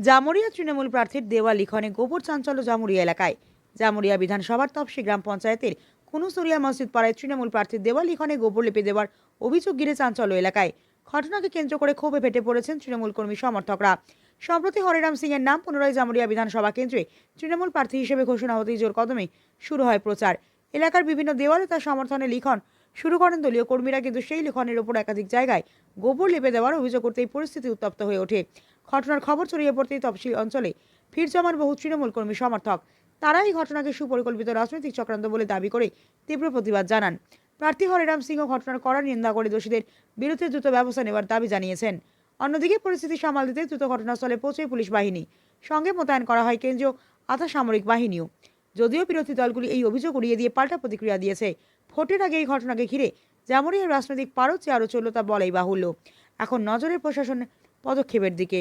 জামুরিয়া তৃণমূল প্রার্থীর দেওয়া লিখনে গোবর চাঞ্চল্য জামুরিয়া এলাকায়। জামুরিয়া বিধানসভার তপসি গ্রাম পঞ্চায়েতের কুনুসুরিয়া মসজিদ পাড়ায় তৃণমূল প্রার্থীর দেওয়া লিখনে গোবর লেপে দেওয়ার অভিযোগ ঘিরে চাঞ্চল্য এলাকায়। ঘটনাকে কেন্দ্র করে ক্ষোভে ফেটে পড়েছেন তৃণমূল কর্মী সমর্থকরা। সম্প্রতি হরিরাম সিং এর নাম পুনরায় জামুরিয়া বিধানসভা কেন্দ্রে তৃণমূল প্রার্থী হিসেবে ঘোষণা হতেই জোর কদমে শুরু হয় প্রচার। এলাকার বিভিন্ন দেওয়ালে তার সমর্থনে লিখন শুরু করেন দলীয় কর্মীরা, কিন্তু সেই লিখনের ওপর একাধিক জায়গায় গোবর লেপে দেওয়ার অভিযোগ করতেই পরিস্থিতি উত্তপ্ত হয়ে ওঠে। ঘটনার খবর ছড়িয়ে পড়তেই তপসিল অঞ্চলে ভিড় জমান বহু তৃণমূল কর্মী সমর্থক। তারা এই ঘটনাকে সুপরিকল্পিত রাজনৈতিক চক্রান্ত বলে দাবি করে তীব্র প্রতিবাদ জানান। প্রার্থী হরিরাম সিংহ ঘটনার কড়া নিন্দা করে দোষীদের বিরুদ্ধে দ্রুত ব্যবস্থা নেওয়ার দাবি জানিয়েছেন। অন্যদিকে পরিস্থিতি সামাল দিতে দ্রুত ঘটনাস্থলে পৌঁছে পুলিশ বাহিনী, সঙ্গে মোতায়েন করা হয় কেন্দ্রীয় আধা সামরিক বাহিনীও। যদিও বিরোধী দলগুলি এই অভিযোগ উড়িয়ে দিয়ে পাল্টা প্রতিক্রিয়া দিয়েছে। ভোটের আগে এই ঘটনাকে ঘিরে জামুরিয়ার রাজনৈতিক পারদ যে আরও চলল তা বলাই বাহুল্য। এখন নজরে প্রশাসনের পদক্ষেপের দিকে।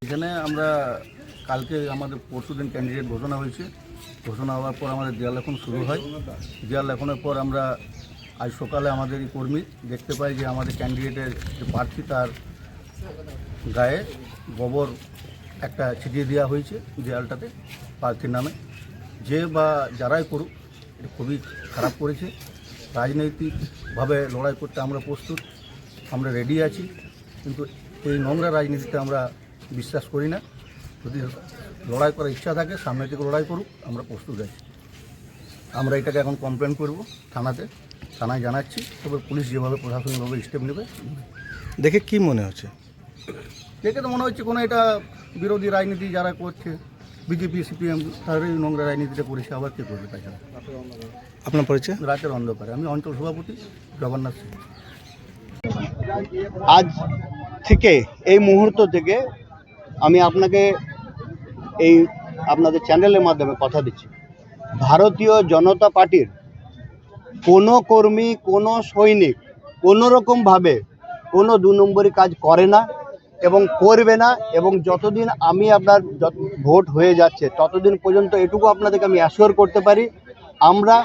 এখানে আমরা কালকে আমাদের পরশুদিন ক্যান্ডিডেট ঘোষণা হয়েছে। ঘোষণা হওয়ার পর আমাদের দেয়াল লেখন শুরু হয়। দেয়াল লেখনের পর আমরা আজ সকালে আমাদের এই কর্মী দেখতে পাই যে আমাদের ক্যান্ডিডেটের যে প্রার্থী তার গায়ে গোবর একটা ছিটিয়ে দেওয়া হয়েছে দেয়ালটাতে প্রার্থীর নামে। যে বা যারাই করুক এটা খুবই খারাপ করেছে। রাজনৈতিকভাবে লড়াই করতে আমরা প্রস্তুত, আমরা রেডি আছি, কিন্তু এই নোংরা রাজনীতিতে আমরা বিশ্বাস করি না। যদি লড়াই করার ইচ্ছা থাকে সামনে থেকে লড়াই করুক, আমরা প্রস্তুত আছি। আমরা এটাকে এখন কমপ্লেন করব থানায় জানাচ্ছি, তবে পুলিশ যেভাবে প্রশাসনিকভাবে স্টেপ নেবে। দেখে কি মনে হচ্ছে? দেখে তো মনে হচ্ছে কোনো এটা বিরোধী রাজনীতি যারা করছে, বিজেপি সিপিএম, তারা এই নোংরা রাজনীতিটা করেছে, আবার কে করবে তাছাড়া। আপনার পরিচয়? রাতের অন্ধকারে আমি অঞ্চল সভাপতি জগন্নাথ সিং। আজ থেকে এই মুহূর্ত থেকে আমি আপনাকে এই আপনাদের চ্যানেলের মাধ্যমে কথা দিচ্ছি, ভারতীয় জনতা পার্টির কোনো কর্মী, কোনো সৈনিক কোনো রকমভাবে কোনো দু নম্বরই কাজ করে না এবং করবে না। এবং যতদিন আমি আপনার ভোট হয়ে যাচ্ছে ততদিন পর্যন্ত এটুকু আপনাদেরকে আমি অ্যাসিওর করতে পারি, আমরা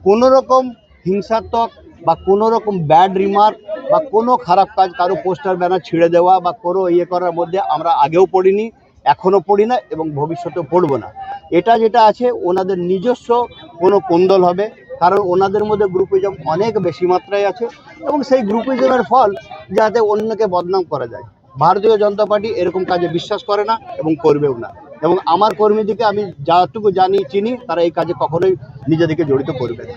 কোনো রকম হিংসাত্মক বা কোনো রকম ব্যাড রিমার্ক বা কোনো খারাপ কাজ, কারো পোস্টার ব্যানার ছিঁড়ে দেওয়া বা কোনো ইয়ে করার মধ্যে আমরা আগেও পড়িনি, এখনও পড়ি না এবং ভবিষ্যতেও পড়ব না। এটা যেটা আছে ওনাদের নিজস্ব কোনো কোন্দল হবে, কারণ ওনাদের মধ্যে গ্রুপিজম অনেক বেশি মাত্রায় আছে এবং সেই গ্রুপিজমের ফল যাতে অন্যকে বদনাম করা যায়। ভারতীয় জনতা পার্টি এরকম কাজে বিশ্বাস করে না এবং করবেও না। এবং আমার কর্মীদেরকে আমি যতটুকু জানি চিনি, তারা এই কাজে কখনোই নিজেদেরকে জড়িত করবে না।